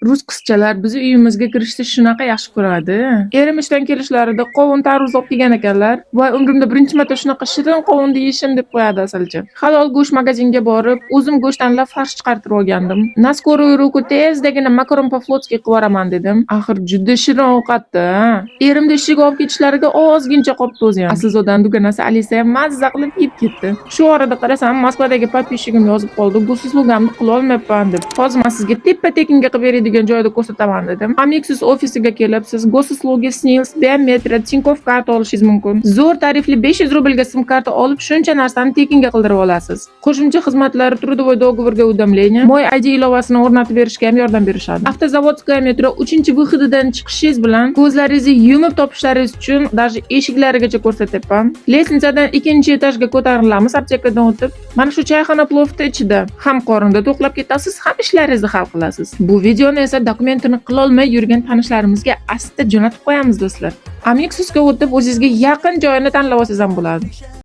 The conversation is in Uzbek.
Rus qizchalar bizni uyimizga kirishni shunaqa yaxshi ko'radi. Erim ishdan kelishlarida qovun tarvuz olib kelgan ekanlar. Voy, umrimda birinchi marta shunaqa shirin qovunni yeyishim deb qo'yadi asalchi. Halol go'sht magaziniga borib, o'zim go'sht tanlab farsh chiqartirib olgandim. Na skoroy ruku tezdagina makaron po-flotskiy qilib yuboraman dedim. Axir juda shirin ovqatda. Erimni ishiga olib ketishlariga ozgincha qolibdi o'zi ham. Aslzodaning dugonasi Alisa ham mazza qilib yeb ketdi. Shu orada qarasam, Moskvadagi podpishchigim yozib qoldi. Go'sislugimni qila olmayapman deb. Hozir men sizga teppa-tekinga qilib beradigan joyda ko'rsataman dedim. Amexus ofisiga kelib, siz Go'sislugi Snils, Biometri, Tinkoff karta olishingiz mumkin. Zo'r tarifli 500 rublga sim karta olib, shuncha narsani tekinga qildirib olasiz. Qo'shimcha xizmatlari трудовой договорga уведомление, Moy ID ilovasini o'rnatib berishga ham yordam berishadi. Avtozavodskaya metro 3-выходidan chiqishingiz bilan ko'zlaringizni yumib topishlaringiz uchun даже eshiklarigacha ko'rsatyapman. Lestnitsadan 2-etajga ko'tarilamiz aptekadan o'tib, mana shu choyxona plofda ichida ham qorinda to'xlab ketasiz, ham ishlaringizni hal qilasiz. Bu videoni esa dokumentini qila olmay yurgan tanishlarimizga asta jo'natib qo'yamiz do'stlar. Amexusga o'tib o'zingizga yaqin joyini tanlab olsangiz ham bo'ladi.